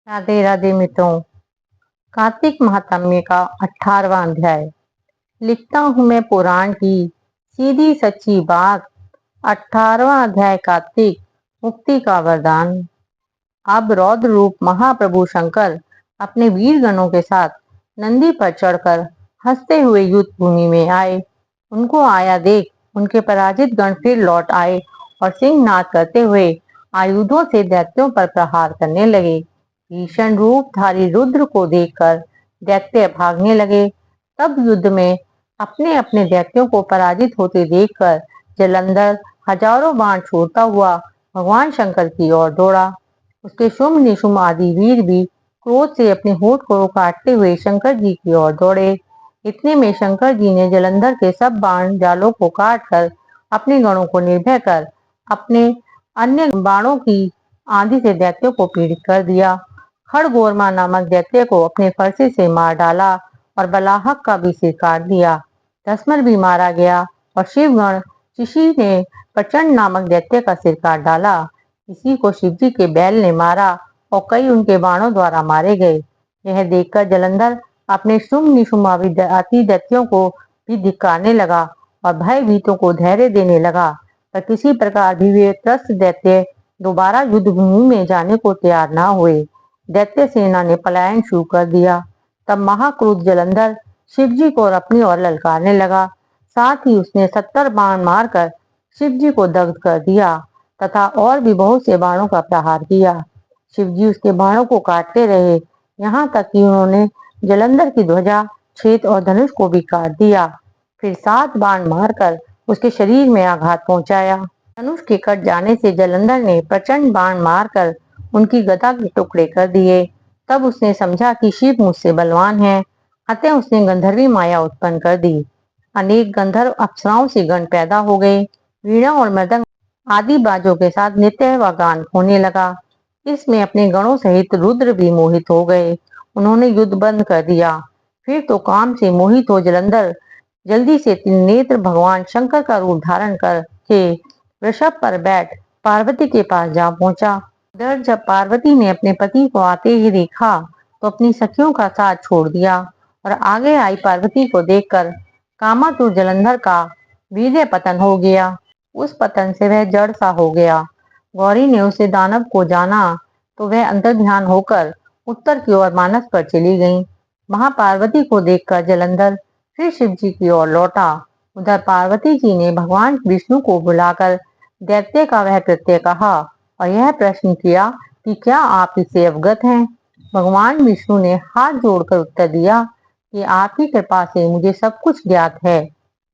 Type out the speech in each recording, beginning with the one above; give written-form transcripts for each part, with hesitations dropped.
राधे राधे मित्रों। कार्तिक महात्म्य का 18वां अध्याय। लिखता हूँ मैं पुराण की सीधी सच्ची बात। 18वां अध्याय कार्तिक मुक्ति का वरदान। अब रौद्र रूप महाप्रभु शंकर अपने वीर गणों के साथ नंदी पर चढ़कर हंसते हुए युद्ध भूमि में आए। उनको आया देख उनके पराजित गण फिर लौट आए और सिंहनाद करते हुए आयुधों से दैत्यों पर प्रहार करने लगे। भीषण रूपधारी रुद्र को देखकर दैत्य भागने लगे। तब युद्ध में अपने अपने दैत्यों को पराजित होते देखकर जलंधर हजारों बाण छोड़ता हुआ भगवान शंकर की ओर दौड़ा। उसके शुंभ निशुंभ आदि वीर भी क्रोध से अपने होठ को काटते हुए शंकर जी की ओर दौड़े। इतने में शंकर जी ने जलंधर के सब बाण जालों को काट कर अपने गणों को निर्भय कर अपने अन्य बाणों की आंधी से दैत्यों को पीड़ित कर दिया। खड़गोरमा नामक दैत्य को अपने फरसे से मार डाला और बलाहक का भी सिर काट दिया। दसमर भी मारा गया और शिवगण शिशी ने प्रचंड नामक दैत्य का सिर काट डाला। इसी को शिवजी के बैल ने मारा और कई उनके बाणों द्वारा मारे गए। यह देखकर जलंधर अपने शुंभ निशुंभ आदि दैत्यों को भी धिक्कारने लगा और भयभीतों को धैर्य देने लगा, पर किसी प्रकार भी वे त्रस्त दैत्य दोबारा युद्ध भूमि में जाने को तैयार न हुए। दैत्य सेना ने पलायन शुरू कर दिया। तब महाक्रोध जलंधर शिवजी को अपनी ओर ललकारने लगा। साथ ही उसने 70 बाण मारकर शिवजी को दग्ध कर दिया तथा और भी बहुत से बाणों का प्रहार किया। शिवजी उसके बाणों को काटते रहे, यहाँ तक कि उन्होंने जलंधर की ध्वजा, छेद और धनुष को भी काट दिया। फिर 7 बाण मारकर उसके शरीर में आघात पहुंचाया। धनुष के कट जाने से जलंधर ने प्रचंड बाण मारकर उनकी गदा के टुकड़े कर दिए। तब उसने समझा कि शिव मुझसे बलवान है, अतः उसने गंधर्वी माया उत्पन्न कर दी। अनेक गंधर्व अप्सराओं से गण पैदा हो गए। वीणा और मृदंग आदि बाजों के साथ नृत्य व गान होने लगा। इसमें अपने गणों सहित रुद्र भी मोहित हो गए। उन्होंने युद्ध बंद कर दिया। फिर तो काम से मोहित हो जलंधर जल्दी से त्रिनेत्र भगवान शंकर का रूप धारण करके वृषभ पर बैठ पार्वती के पास जा पहुंचा। उधर जब पार्वती ने अपने पति को आते ही देखा तो अपनी सखियों का साथ छोड़ दिया और आगे आई पार्वती को देखकर कामातुर जलंधर का वीर्य पतन हो गया। उस पतन से वह जड़ सा हो गया। गौरी ने उसे दानव को जाना तो वह अंतर्ध्यान होकर उत्तर की ओर मानस पर चली गई। महापार्वती को देखकर जलंधर फिर शिव जी की ओर लौटा। उधर पार्वती जी ने भगवान विष्णु को बुलाकर दैत्य का वह कृत्य कहा और यह प्रश्न किया कि क्या आप इससे अवगत हैं। भगवान विष्णु ने हाथ जोड़कर उत्तर दिया कि आपकी कृपा से मुझे सब कुछ ज्ञात है।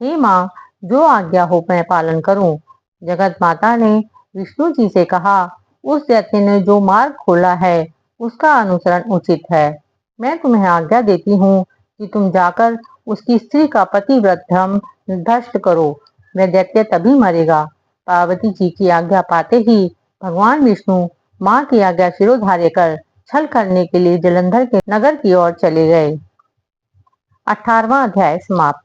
हे माँ, जो आज्ञा हो मैं पालन करूं। जगत माता ने विष्णु जी से कहा, उस दैत्य ने जो मार्ग खोला है उसका अनुसरण उचित है। मैं तुम्हें आज्ञा देती हूँ कि तुम जाकर उसकी स्त्री का पतिव्रत धर्म भ्रष्ट करो। वह दैत्य तभी मरेगा। पार्वती जी की आज्ञा पाते ही भगवान विष्णु माँ की आज्ञा शिरोधार्य कर छल करने के लिए जलंधर के नगर की ओर चले गए। 18वां अध्याय समाप्त।